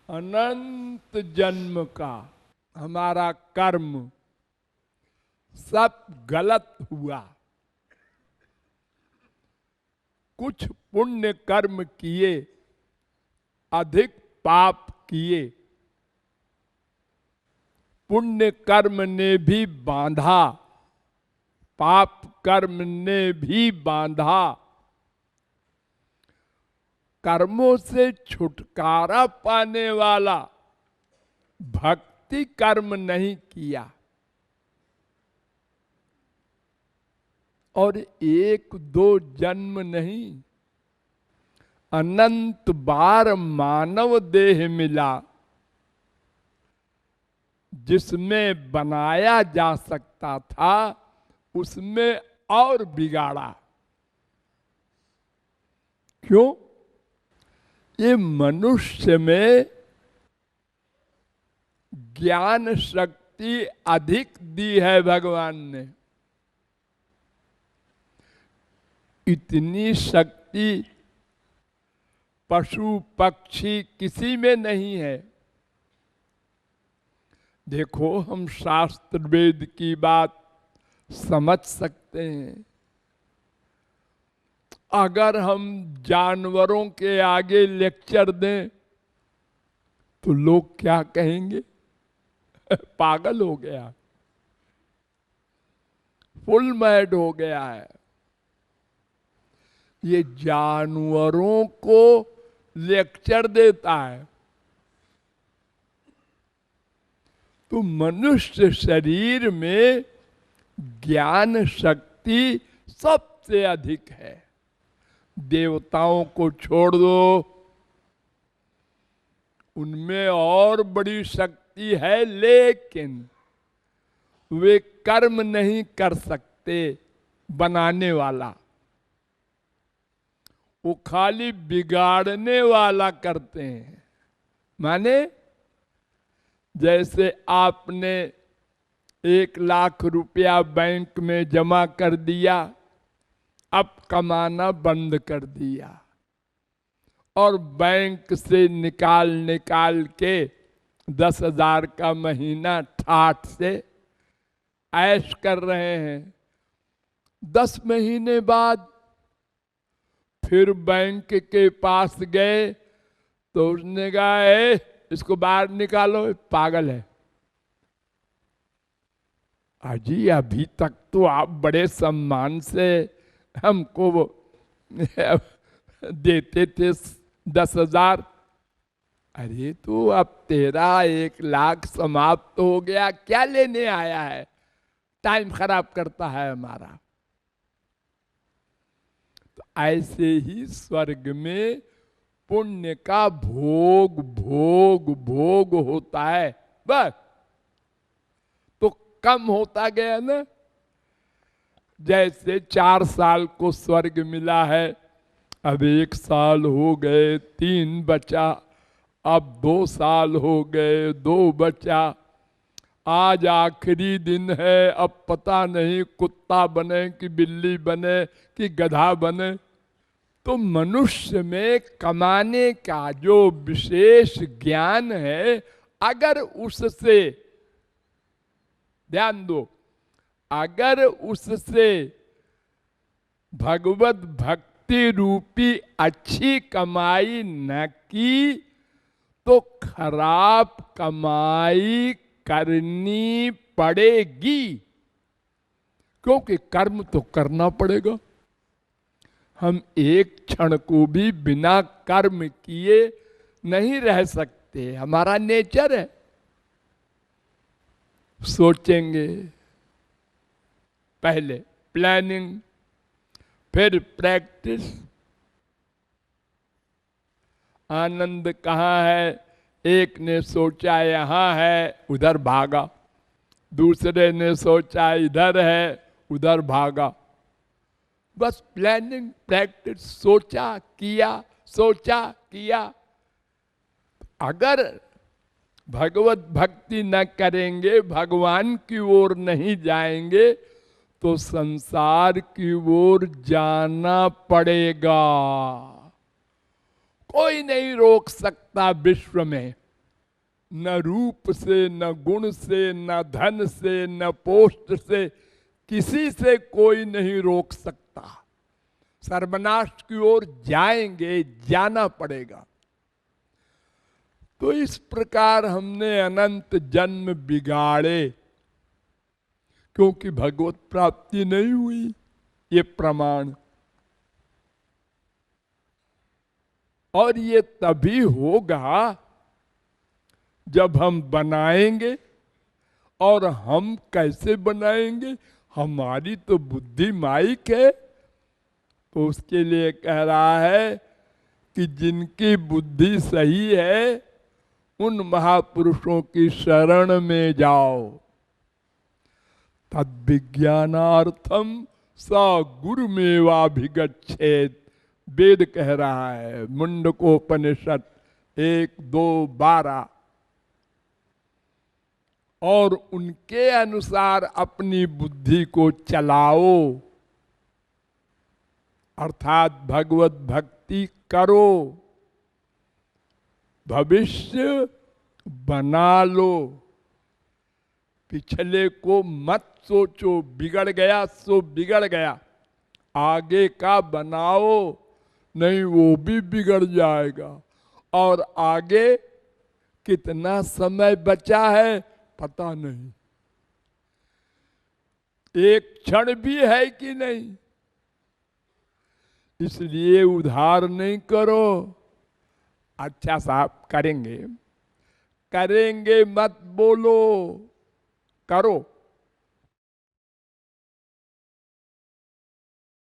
अनंत जन्म का हमारा कर्म सब गलत हुआ। कुछ पुण्य कर्म किए, अधिक पाप किए। पुण्य कर्म ने भी बांधा, पाप कर्म ने भी बांधा। कर्मों से छुटकारा पाने वाला भक्ति कर्म नहीं किया। और एक दो जन्म नहीं, अनंत बार मानव देह मिला जिसमें बनाया जा सकता था, उसमें और बिगाड़ा। क्यों? ये मनुष्य में ज्ञान शक्ति अधिक दी है भगवान ने। इतनी शक्ति पशु पक्षी किसी में नहीं है। देखो, हम शास्त्र वेद की बात समझ सकते हैं। अगर हम जानवरों के आगे लेक्चर दें तो लोग क्या कहेंगे? पागल हो गया, फुल मैड हो गया है। ये जानवरों को लेक्चर देता है, तो मनुष्य शरीर में ज्ञान शक्ति सबसे अधिक है। देवताओं को छोड़ दो, उनमें और बड़ी शक्ति है, लेकिन वे कर्म नहीं कर सकते बनाने वाला। वो खाली बिगाड़ने वाला करते हैं। माने जैसे आपने 1,00,000 रुपया बैंक में जमा कर दिया, अब कमाना बंद कर दिया और बैंक से निकाल के 10,000 का महीना ठाठ से ऐश कर रहे हैं। 10 महीने बाद फिर बैंक के पास गए तो उसने कहा, इसको बाहर निकालो, पागल है। अजी, अभी तक तो आप बड़े सम्मान से हमको देते थे 10,000। अरे तो अब तेरा 1,00,000 समाप्त हो गया, क्या लेने आया है? टाइम खराब करता है हमारा। तो ऐसे ही स्वर्ग में पुण्य का भोग भोग भोग होता है, बस। तो कम होता गया ना। जैसे 4 साल को स्वर्ग मिला है, अब 1 साल हो गए, 3 बचा। अब 2 साल हो गए, 2 बचा। आज आखिरी दिन है, अब पता नहीं कुत्ता बने कि बिल्ली बने कि गधा बने। तो मनुष्य में कमाने का जो विशेष ज्ञान है, अगर उससे, ध्यान दो, अगर उससे भगवत भक्ति रूपी अच्छी कमाई न की तो खराब कमाई करनी पड़ेगी। क्योंकि कर्म तो करना पड़ेगा। हम एक क्षण को भी बिना कर्म किए नहीं रह सकते, हमारा नेचर है। सोचेंगे, पहले प्लानिंग, फिर प्रैक्टिस। आनंद कहाँ है? एक ने सोचा यहाँ है, उधर भागा। दूसरे ने सोचा इधर है, उधर भागा। बस प्लानिंग प्रैक्टिस, सोचा किया, सोचा किया। अगर भगवत भक्ति न करेंगे, भगवान की ओर नहीं जाएंगे, तो संसार की ओर जाना पड़ेगा। कोई नहीं रोक सकता विश्व में। न रूप से, न गुण से, न धन से, न पोस्ट से, किसी से कोई नहीं रोक सकता। सर्वनाश की ओर जाएंगे, जाना पड़ेगा। तो इस प्रकार हमने अनंत जन्म बिगाड़े, क्योंकि भगवत प्राप्ति नहीं हुई। ये प्रमाण। और ये तभी होगा जब हम बनाएंगे। और हम कैसे बनाएंगे? हमारी तो बुद्धि माइक है। तो उसके लिए कह रहा है कि जिनकी बुद्धि सही है उन महापुरुषों की शरण में जाओ। तद विज्ञानार्थम स गुरुमेवाभिगच्छेत, वेद कह रहा है, मुंडकोपनिषद 1-2-12। और उनके अनुसार अपनी बुद्धि को चलाओ, अर्थात भगवत भक्ति करो, भविष्य बना लो। पिछले को मत सोचो, बिगड़ गया सो बिगड़ गया, आगे का बनाओ, नहीं वो भी बिगड़ जाएगा। और आगे कितना समय बचा है पता नहीं, एक क्षण भी है कि नहीं। इसलिए उधार नहीं करो। अच्छा साहब करेंगे, करेंगे मत बोलो, करो।